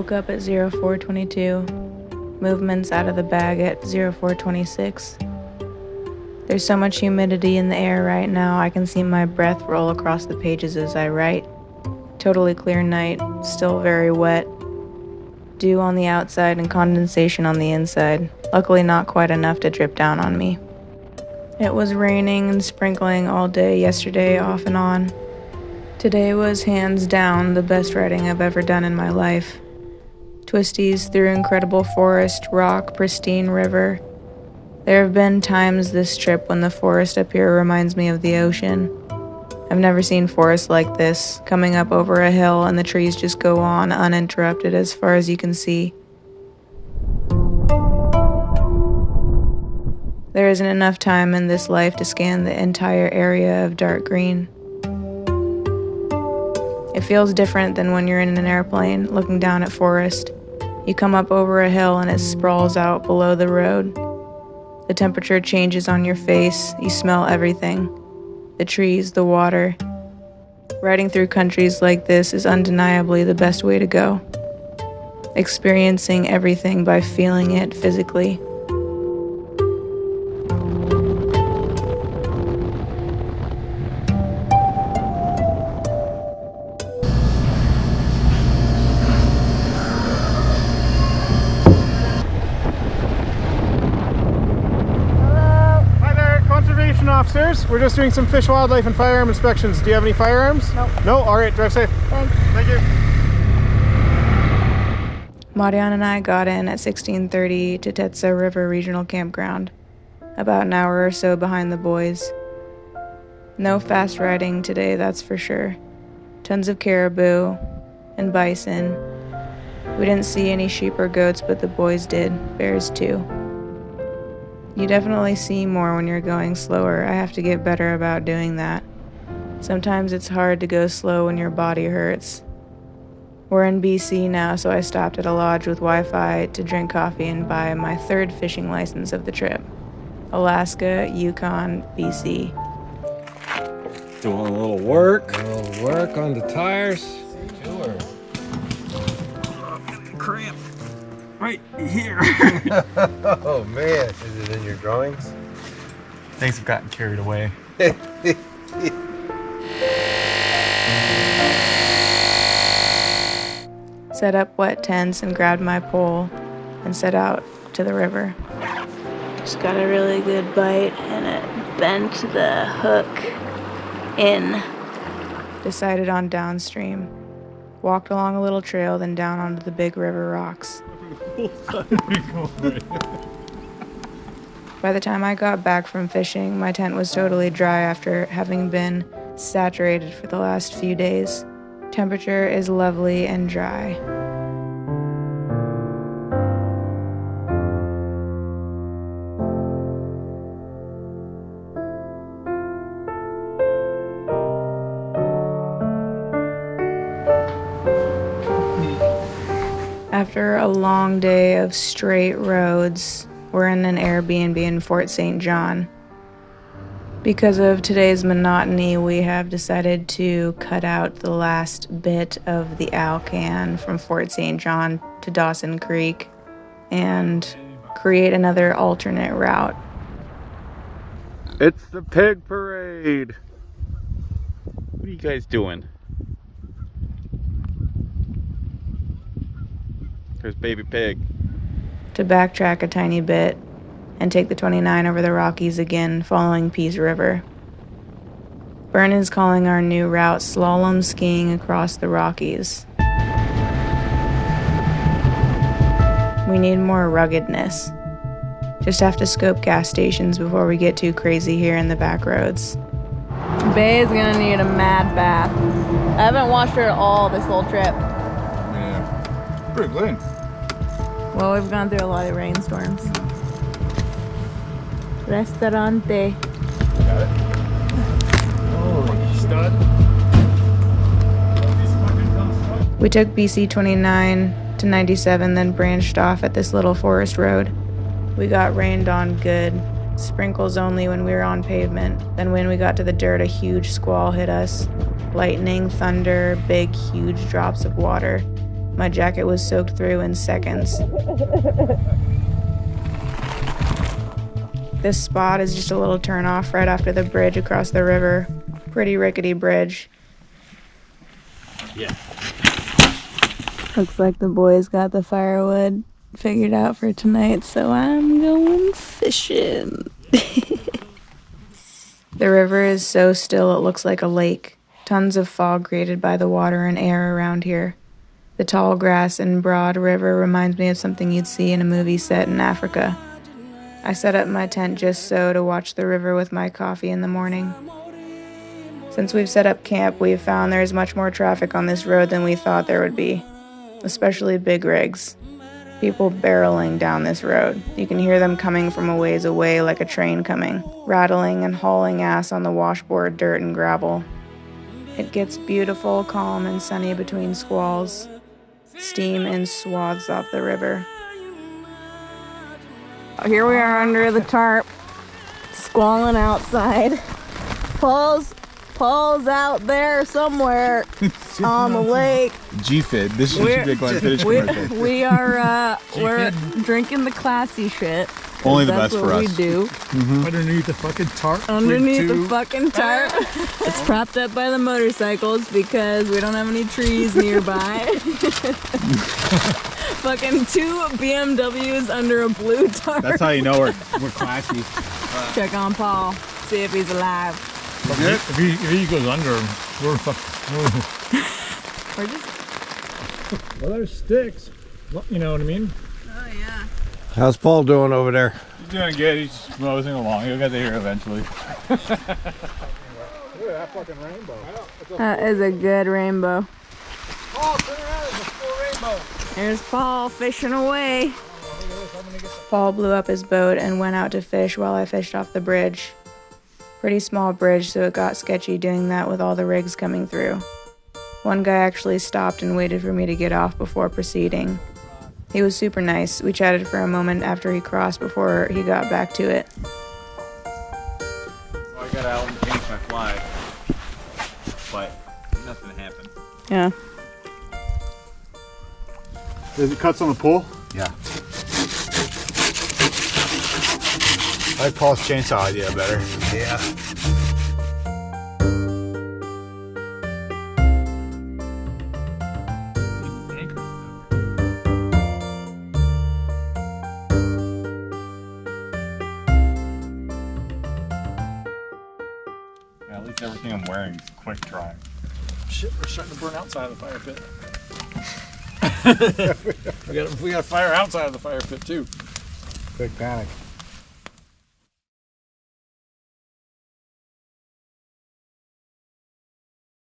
Woke up at 04:22. Movements out of the bag at 04:26. There's so much humidity in the air right now, I can see my breath roll across the pages as I write. Totally clear night, still very wet. Dew on the outside and condensation on the inside. Luckily not quite enough to drip down on me. It was raining and sprinkling all day yesterday, off and on. Today was hands down the best writing I've ever done in my life. Twisties through incredible forest, rock, pristine river. There have been times this trip when the forest up here reminds me of the ocean. I've never seen forest like this, coming up over a hill and the trees just go on uninterrupted as far as you can see. There isn't enough time in this life to scan the entire area of dark green. It feels different than when you're in an airplane looking down at forest. You come up over a hill and it sprawls out below the road. The temperature changes on your face, you smell everything. The trees, the water. Riding through countries like this is undeniably the best way to go. Experiencing everything by feeling it physically. Officers, we're just doing some fish, wildlife, and firearm inspections. Do you have any firearms? Nope. No? Alright, drive safe. Thanks. Thank you. Marian and I got in at 16:30 to Tetsa River Regional Campground, about an hour or so behind the boys. No fast riding today, that's for sure. Tons of caribou and bison. We didn't see any sheep or goats, but the boys did. Bears too. You definitely see more when you're going slower. I have to get better about doing that. Sometimes it's hard to go slow when your body hurts. We're in BC now, so I stopped at a lodge with Wi-Fi to drink coffee and buy my third fishing license of the trip. Alaska, Yukon, BC. Doing a little work. A little work on the tires. Sure. Cramp. Right here. Oh man, is it in your drawings? Things have gotten carried away. Set up wet tents and grabbed my pole and set out to the river. Just got a really good bite and it bent the hook in. Decided on downstream. Walked along a little trail, then down onto the big river rocks. By the time I got back from fishing, my tent was totally dry after having been saturated for the last few days. Temperature is lovely and dry. After a long day of straight roads, we're in an Airbnb in Fort St. John. Because of today's monotony, we have decided to cut out the last bit of the Alcan from Fort St. John to Dawson Creek and create another alternate route. It's the pig parade. What are you guys doing? There's baby pig. To backtrack a tiny bit and take the 29 over the Rockies again, following Peace River. Bern is calling our new route slalom skiing across the Rockies. We need more ruggedness. Just have to scope gas stations before we get too crazy here in the back roads. Bay is gonna need a mad bath. I haven't washed her at all this whole trip. Yeah, pretty clean. Well, we've gone through a lot of rainstorms. Restaurante. Got it. Holy stud. We took BC 29 to 97, then branched off at this little forest road. We got rained on good. Sprinkles only when we were on pavement. Then when we got to the dirt, a huge squall hit us. Lightning, thunder, big, huge drops of water. My jacket was soaked through in seconds. This spot is just a little turnoff right after the bridge across the river. Pretty rickety bridge. Yeah. Looks like the boys got the firewood figured out for tonight, so I'm going fishing. The river is so still it looks like a lake. Tons of fog created by the water and air around here. The tall grass and broad river reminds me of something you'd see in a movie set in Africa. I set up my tent just so to watch the river with my coffee in the morning. Since we've set up camp, we've found there's much more traffic on this road than we thought there would be, especially big rigs. People barreling down this road. You can hear them coming from a ways away like a train coming, rattling and hauling ass on the washboard dirt and gravel. It gets beautiful, calm, and sunny between squalls. Steam in swaths off the river. Here we are under the tarp, squalling outside. Paul's out there somewhere on the lake. G-Fit. This should be a Glenn Fittich commercial. We are we're drinking the classy shit. Only the best for us. That's what we do. Mm-hmm. Underneath the fucking tarp. Underneath the fucking tarp. It's propped up by the motorcycles because we don't have any trees nearby. Fucking 2 BMWs under a blue tarp. That's how you know we're classy. Check on Paul. See if he's alive. If he goes under, we're We're just... Well, there's sticks. You know what I mean? Oh, yeah. How's Paul doing over there? He's doing good. He's just moseying along. He'll get here eventually. Look at that fucking rainbow. That is a good rainbow. Paul, turn around. There's a full rainbow. There's Paul fishing away. Paul blew up his boat and went out to fish while I fished off the bridge. Pretty small bridge, so it got sketchy doing that with all the rigs coming through. One guy actually stopped and waited for me to get off before proceeding. He was super nice. We chatted for a moment after he crossed before he got back to it. Well, I got out and changed my flag, but nothing happened. Yeah. Is it cuts on the pole? Yeah. I like Paul's chainsaw idea better. Yeah. At least everything I'm wearing is quick dry. Shit, we're starting to burn outside of the fire pit. we got a fire outside of the fire pit too. Quick panic.